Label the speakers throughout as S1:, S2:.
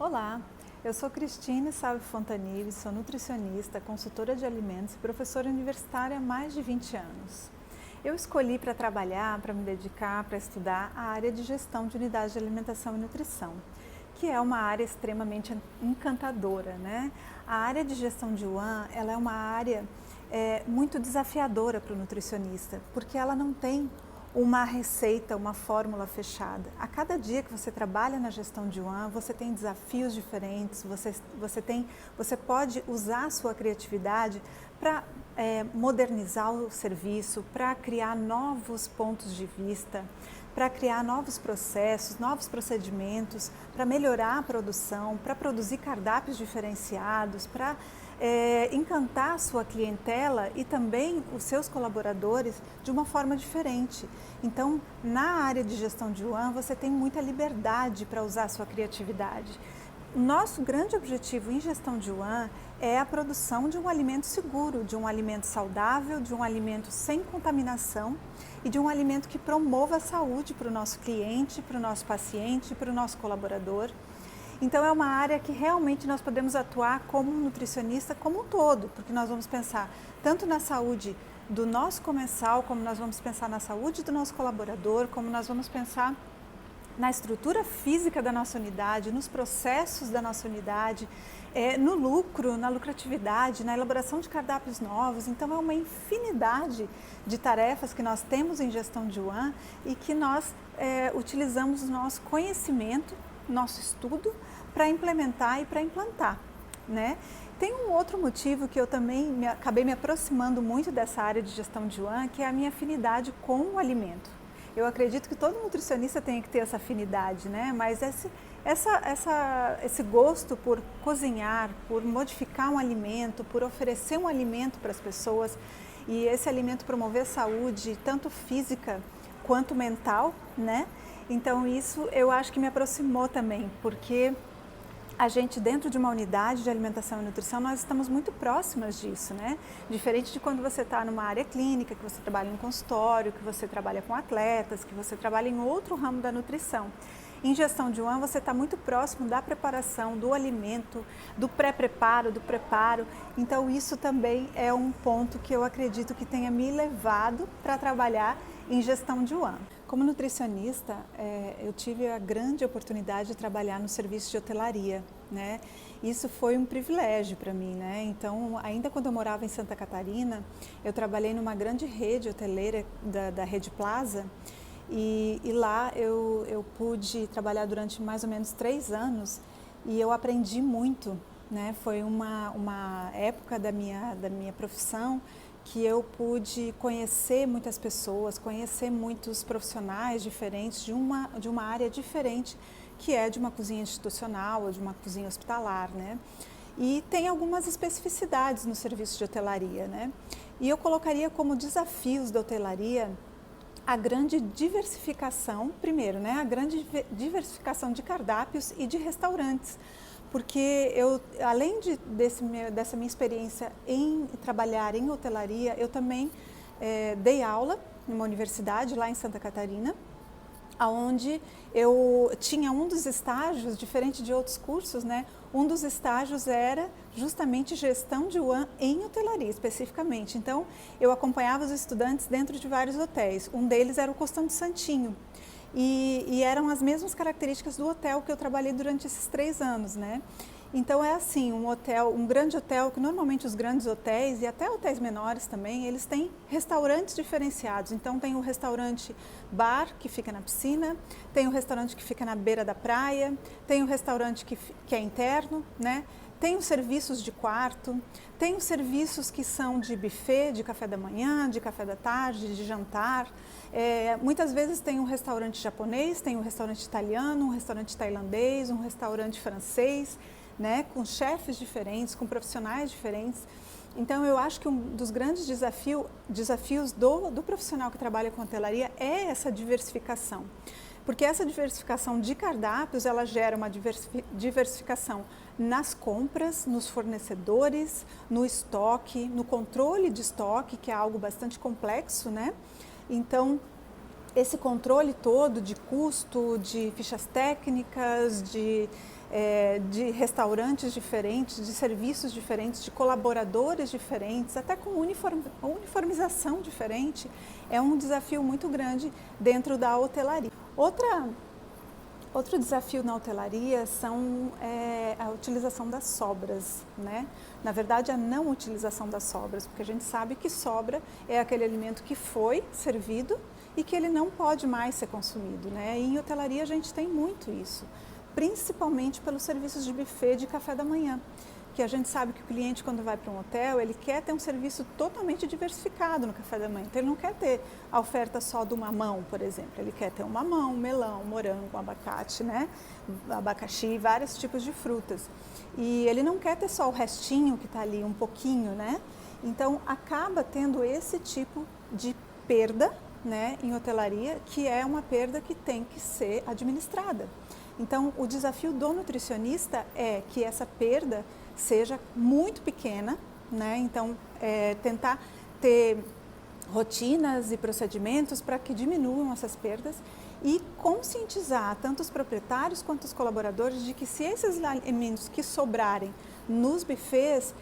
S1: Olá, eu sou Cristine Salve Fontanille, sou nutricionista, consultora de alimentos e professora universitária há mais de 20 anos. Eu escolhi para trabalhar, para me dedicar, para estudar a área de gestão de unidades de alimentação e nutrição, que é uma área extremamente encantadora, né? A área de gestão de UAN, ela é uma área muito desafiadora para o nutricionista, porque ela não tem uma receita, uma fórmula fechada. A cada dia que você trabalha na gestão de UAN, você tem desafios diferentes, você pode usar a sua criatividade para modernizar o serviço, para criar novos pontos de vista, para criar novos processos, novos procedimentos, para melhorar a produção, para produzir cardápios diferenciados, para encantar a sua clientela e também os seus colaboradores de uma forma diferente. Então, na área de gestão de UAN, você tem muita liberdade para usar a sua criatividade. Nosso grande objetivo em gestão de UAN é a produção de um alimento seguro, de um alimento saudável, de um alimento sem contaminação e de um alimento que promova a saúde para o nosso cliente, para o nosso paciente, para o nosso colaborador. Então é uma área que realmente nós podemos atuar como um nutricionista como um todo, porque nós vamos pensar tanto na saúde do nosso comensal, como nós vamos pensar na saúde do nosso colaborador, como nós vamos pensar na estrutura física da nossa unidade, nos processos da nossa unidade, no lucro, na lucratividade, na elaboração de cardápios novos. Então é uma infinidade de tarefas que nós temos em gestão de UAN e que nós utilizamos o nosso conhecimento, nosso estudo, para implementar e para implantar, né? Tem um outro motivo que eu também acabei me aproximando muito dessa área de gestão de UAN, que é a minha afinidade com o alimento. Eu acredito que todo nutricionista tem que ter essa afinidade, né? Mas esse gosto por cozinhar, por modificar um alimento, por oferecer um alimento para as pessoas e esse alimento promover saúde, tanto física quanto mental, né? Então isso eu acho que me aproximou também, porque a gente dentro de uma unidade de alimentação e nutrição, nós estamos muito próximas disso, né? Diferente de quando você está numa área clínica, que você trabalha em um consultório, que você trabalha com atletas, que você trabalha em outro ramo da nutrição. Em gestão de UAN, você está muito próximo da preparação, do alimento, do pré-preparo, do preparo. Então isso também é um ponto que eu acredito que tenha me levado para trabalhar em gestão de UAN. Como nutricionista, eu tive a grande oportunidade de trabalhar no serviço de hotelaria, né? Isso foi um privilégio para mim, né? Então, ainda quando eu morava em Santa Catarina, eu trabalhei numa grande rede hoteleira da Rede Plaza e lá eu pude trabalhar durante mais ou menos 3 anos e eu aprendi muito, né? Foi uma época da minha profissão que eu pude conhecer muitas pessoas, conhecer muitos profissionais diferentes de uma área diferente, que é de uma cozinha institucional ou de uma cozinha hospitalar, né? E tem algumas especificidades no serviço de hotelaria, né? E eu colocaria como desafios da hotelaria a grande diversificação, primeiro, né? A grande diversificação de cardápios e de restaurantes. Porque eu, além dessa minha experiência em trabalhar em hotelaria, eu também dei aula numa universidade lá em Santa Catarina, onde eu tinha um dos estágios, diferente de outros cursos, né? Um dos estágios era justamente gestão de UAN em hotelaria, especificamente. Então, eu acompanhava os estudantes dentro de vários hotéis. Um deles era o Costão de Santinho. E eram as mesmas características do hotel que eu trabalhei durante esses 3 anos, né? Então é assim, um grande hotel, que normalmente os grandes hotéis e até hotéis menores também, eles têm restaurantes diferenciados. Então tem o restaurante bar, que fica na piscina, tem o restaurante que fica na beira da praia, tem o restaurante que é interno, né? Tem os serviços de quarto, tem os serviços que são de buffet, de café da manhã, de café da tarde, de jantar. Muitas vezes tem um restaurante japonês, tem um restaurante italiano, um restaurante tailandês, um restaurante francês, né, com chefes diferentes, com profissionais diferentes. Então eu acho que um dos grandes desafios do profissional que trabalha com hotelaria é essa diversificação. Porque essa diversificação de cardápios, ela gera uma diversificação nas compras, nos fornecedores, no estoque, no controle de estoque, que é algo bastante complexo, né? Então, esse controle todo de custo, de fichas técnicas, de de restaurantes diferentes, de serviços diferentes, de colaboradores diferentes, até com uniformização diferente, é um desafio muito grande dentro da hotelaria. Outro desafio na hotelaria são a utilização das sobras, né? Na verdade, a não utilização das sobras, porque a gente sabe que sobra é aquele alimento que foi servido e que ele não pode mais ser consumido, né? E em hotelaria a gente tem muito isso, principalmente pelos serviços de buffet de café da manhã, que a gente sabe que o cliente, quando vai para um hotel, ele quer ter um serviço totalmente diversificado no café da manhã. Então, ele não quer ter a oferta só do mamão, por exemplo. Ele quer ter um mamão, melão, morango, abacate, né? Abacaxi, vários tipos de frutas. E ele não quer ter só o restinho que está ali, um pouquinho, né? Então, acaba tendo esse tipo de perda, né, em hotelaria, que é uma perda que tem que ser administrada. Então, o desafio do nutricionista é que essa perda seja muito pequena, né? Então, tentar ter rotinas e procedimentos para que diminuam essas perdas e conscientizar tanto os proprietários quanto os colaboradores de que se esses alimentos que sobrarem nos buffets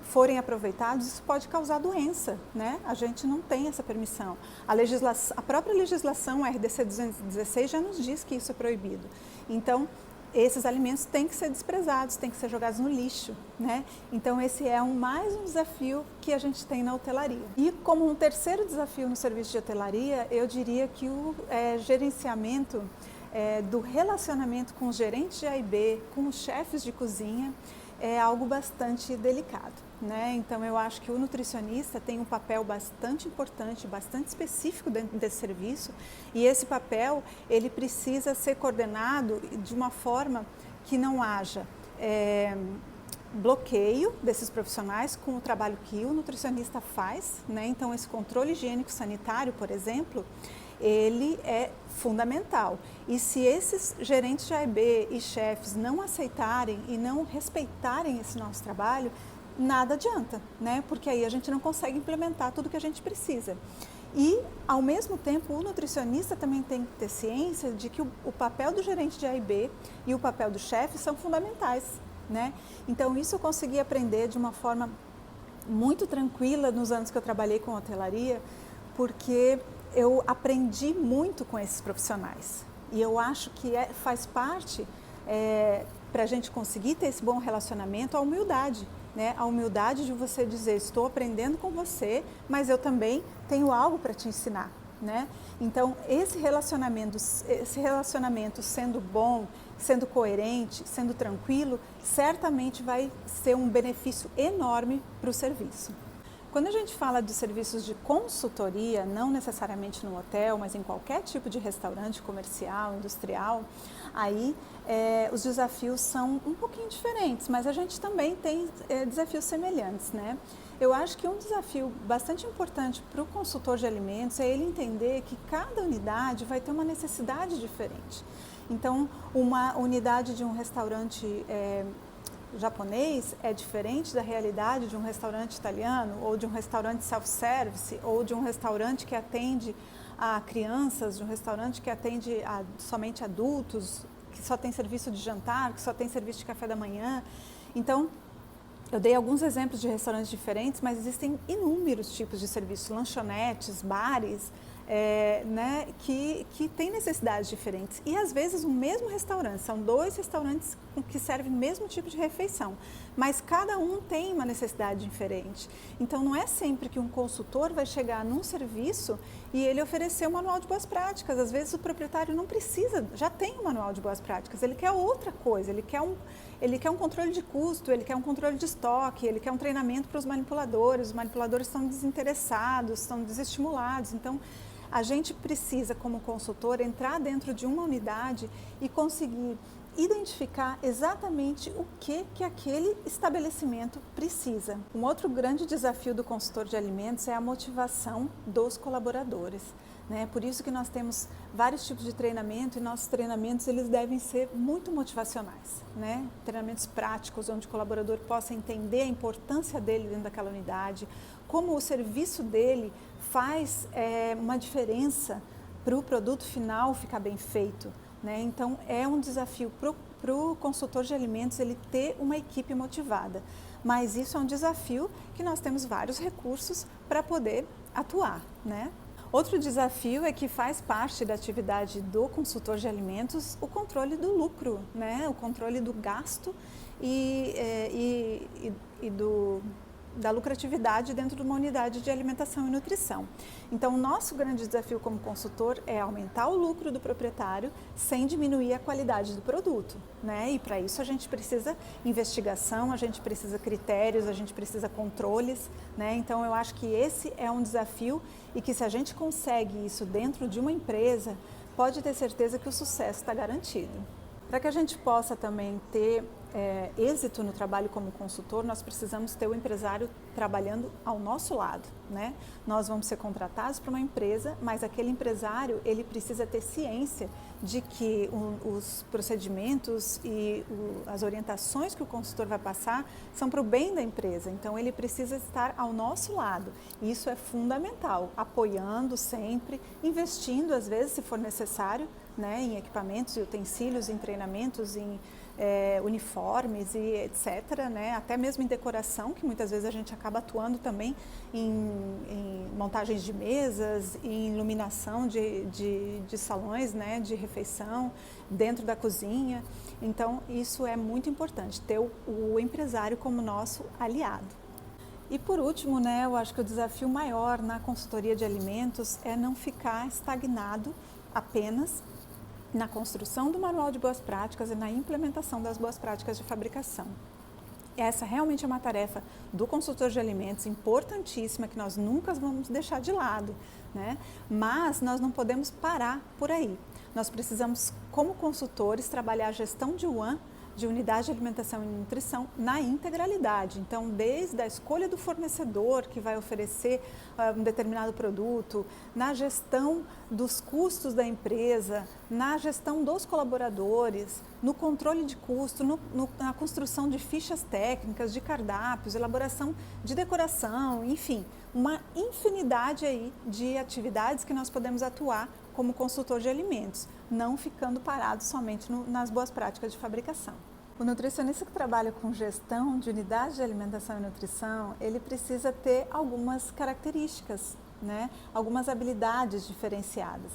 S1: forem aproveitados, isso pode causar doença, né? A gente não tem essa permissão. A própria legislação, a RDC 216, já nos diz que isso é proibido. Então, esses alimentos têm que ser desprezados, têm que ser jogados no lixo, né? Então, esse é mais um desafio que a gente tem na hotelaria. E como um terceiro desafio no serviço de hotelaria, eu diria que o gerenciamento do relacionamento com os gerentes de A e B, com os chefes de cozinha, é algo bastante delicado, né? Então, eu acho que o nutricionista tem um papel bastante importante, bastante específico dentro desse serviço, e esse papel, ele precisa ser coordenado de uma forma que não haja bloqueio desses profissionais com o trabalho que o nutricionista faz, né? Então, esse controle higiênico sanitário, por exemplo, ele é fundamental. E se esses gerentes de A e B e chefes não aceitarem e não respeitarem esse nosso trabalho, nada adianta, né? Porque aí a gente não consegue implementar tudo que a gente precisa. E, ao mesmo tempo, o nutricionista também tem que ter ciência de que o papel do gerente de A e B e o papel do chefe são fundamentais, né? Então, isso eu consegui aprender de uma forma muito tranquila nos anos que eu trabalhei com hotelaria, porque eu aprendi muito com esses profissionais e eu acho que faz parte para a gente conseguir ter esse bom relacionamento, a humildade, né? A humildade de você dizer, estou aprendendo com você, mas eu também tenho algo para te ensinar, né? Então, esse relacionamento sendo bom, sendo coerente, sendo tranquilo, certamente vai ser um benefício enorme para o serviço. Quando a gente fala de serviços de consultoria, não necessariamente no hotel, mas em qualquer tipo de restaurante comercial, industrial, aí os desafios são um pouquinho diferentes, mas a gente também tem desafios semelhantes, né? Eu acho que um desafio bastante importante para o consultor de alimentos é ele entender que cada unidade vai ter uma necessidade diferente. Então, uma unidade de um restaurante japonês é diferente da realidade de um restaurante italiano ou de um restaurante self-service ou de um restaurante que atende a crianças, de um restaurante que atende somente adultos, que só tem serviço de jantar, que só tem serviço de café da manhã. Então, eu dei alguns exemplos de restaurantes diferentes, mas existem inúmeros tipos de serviços, lanchonetes, bares, né, que têm necessidades diferentes. E às vezes o mesmo restaurante, são dois restaurantes que servem o mesmo tipo de refeição, mas cada um tem uma necessidade diferente. Então não é sempre que um consultor vai chegar num serviço e ele oferecer um manual de boas práticas. Às vezes o proprietário não precisa, já tem um manual de boas práticas, ele quer outra coisa, ele quer um controle de custo, ele quer um controle de estoque, ele quer um treinamento para os manipuladores estão desinteressados, estão desestimulados. Então, a gente precisa, como consultor, entrar dentro de uma unidade e conseguir identificar exatamente o que aquele estabelecimento precisa. Um outro grande desafio do consultor de alimentos é a motivação dos colaboradores, né? Por isso que nós temos vários tipos de treinamento e nossos treinamentos eles devem ser muito motivacionais, né? Treinamentos práticos onde o colaborador possa entender a importância dele dentro daquela unidade, como o serviço dele faz uma diferença para o produto final ficar bem feito, né? Então, é um desafio para o para o consultor de alimentos ele ter uma equipe motivada, mas isso é um desafio que nós temos vários recursos para poder atuar, né? Outro desafio é que faz parte da atividade do consultor de alimentos o controle do lucro, né? O controle do gasto da lucratividade dentro de uma unidade de alimentação e nutrição. Então, o nosso grande desafio como consultor é aumentar o lucro do proprietário sem diminuir a qualidade do produto, né? E para isso a gente precisa investigação, a gente precisa critérios, a gente precisa controles, né? Então, eu acho que esse é um desafio e que se a gente consegue isso dentro de uma empresa, pode ter certeza que o sucesso está garantido. Para que a gente possa também ter êxito no trabalho como consultor, nós precisamos ter o empresário trabalhando ao nosso lado, né? Nós vamos ser contratados para uma empresa, mas aquele empresário, ele precisa ter ciência de que os procedimentos e as orientações que o consultor vai passar são para o bem da empresa, então ele precisa estar ao nosso lado. E isso é fundamental, apoiando sempre, investindo às vezes, se for necessário, né, em equipamentos e utensílios, em treinamentos, em uniformes e etc., né? Até mesmo em decoração, que muitas vezes a gente acaba atuando também em montagens de mesas, em iluminação de salões, né? De refeição, dentro da cozinha. Então, isso é muito importante, ter o empresário como nosso aliado. E por último, né, eu acho que o desafio maior na consultoria de alimentos é não ficar estagnado apenas na construção do manual de boas práticas e na implementação das boas práticas de fabricação. Essa realmente é uma tarefa do consultor de alimentos importantíssima que nós nunca vamos deixar de lado, né? Mas nós não podemos parar por aí. Nós precisamos, como consultores, trabalhar a gestão de unidade de alimentação e nutrição na integralidade. Então, desde a escolha do fornecedor que vai oferecer um determinado produto, na gestão dos custos da empresa, na gestão dos colaboradores, no controle de custo, na construção de fichas técnicas, de cardápios, elaboração de decoração, enfim, uma infinidade aí de atividades que nós podemos atuar como consultor de alimentos, não ficando parado somente nas boas práticas de fabricação. O nutricionista que trabalha com gestão de unidade de alimentação e nutrição, ele precisa ter algumas características, né? Algumas habilidades diferenciadas.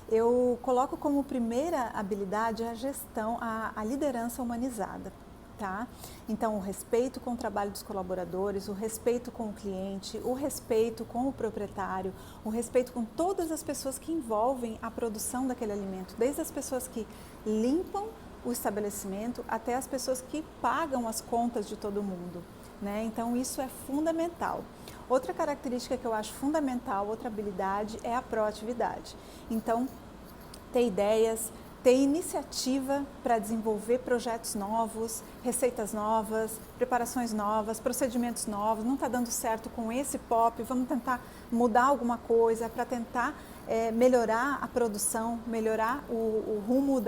S1: Eu coloco como primeira habilidade a gestão, a liderança humanizada. Tá? Então, o respeito com o trabalho dos colaboradores, o respeito com o cliente, o respeito com o proprietário, o respeito com todas as pessoas que envolvem a produção daquele alimento, desde as pessoas que limpam o estabelecimento até as pessoas que pagam as contas de todo mundo, né? Então, isso é fundamental. Outra característica que eu acho fundamental, outra habilidade, é a proatividade. Então, ter ideias, ter iniciativa para desenvolver projetos novos, receitas novas, preparações novas, procedimentos novos. Não está dando certo com esse POP, vamos tentar mudar alguma coisa para tentar melhorar a produção, melhorar o rumo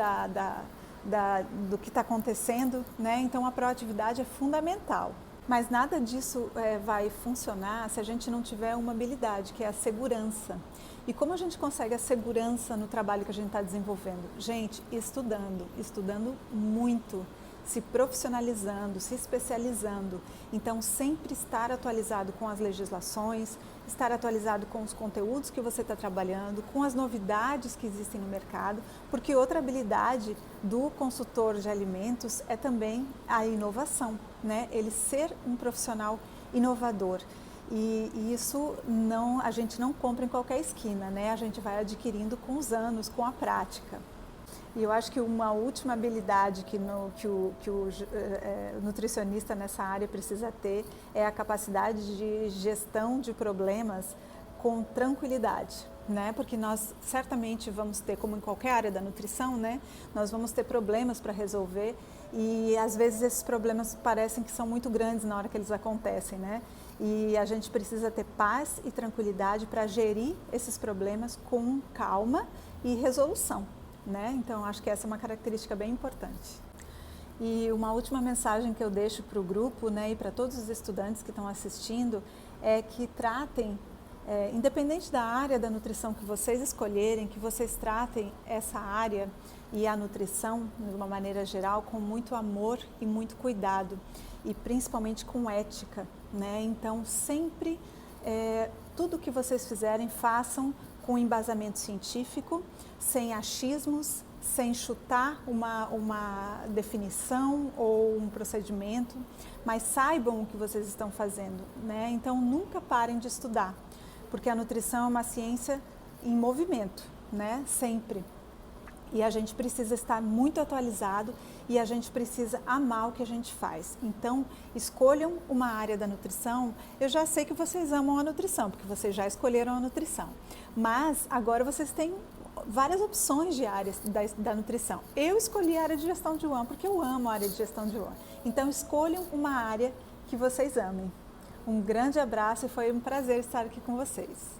S1: do que está acontecendo, né? Então a proatividade é fundamental. Mas nada disso vai funcionar se a gente não tiver uma habilidade, que é a segurança. E como a gente consegue a segurança no trabalho que a gente está desenvolvendo? Gente, estudando muito, se profissionalizando, se especializando. Então, sempre estar atualizado com as legislações, estar atualizado com os conteúdos que você está trabalhando, com as novidades que existem no mercado, porque outra habilidade do consultor de alimentos é também a inovação, né? Ele ser um profissional inovador. E isso a gente não compra em qualquer esquina, né? A gente vai adquirindo com os anos, com a prática. E eu acho que uma última habilidade que o nutricionista nessa área precisa ter é a capacidade de gestão de problemas com tranquilidade, né? Porque nós certamente vamos ter, como em qualquer área da nutrição, né? Nós vamos ter problemas para resolver e às vezes esses problemas parecem que são muito grandes na hora que eles acontecem, né? E a gente precisa ter paz e tranquilidade para gerir esses problemas com calma e resolução, né? Então, acho que essa é uma característica bem importante. E uma última mensagem que eu deixo para o grupo, né, e para todos os estudantes que estão assistindo, é que tratem Independente da área da nutrição que vocês escolherem, que vocês tratem essa área e a nutrição, de uma maneira geral, com muito amor e muito cuidado, e principalmente com ética, né? Então, sempre, tudo que vocês fizerem, façam com embasamento científico, sem achismos, sem chutar uma definição ou um procedimento, mas saibam o que vocês estão fazendo, né? Então, nunca parem de estudar, porque a nutrição é uma ciência em movimento, né? Sempre. E a gente precisa estar muito atualizado e a gente precisa amar o que a gente faz. Então, escolham uma área da nutrição. Eu já sei que vocês amam a nutrição, porque vocês já escolheram a nutrição. Mas agora vocês têm várias opções de áreas da nutrição. Eu escolhi a área de gestão de UAM porque eu amo a área de gestão de UAM. Então, escolham uma área que vocês amem. Um grande abraço e foi um prazer estar aqui com vocês.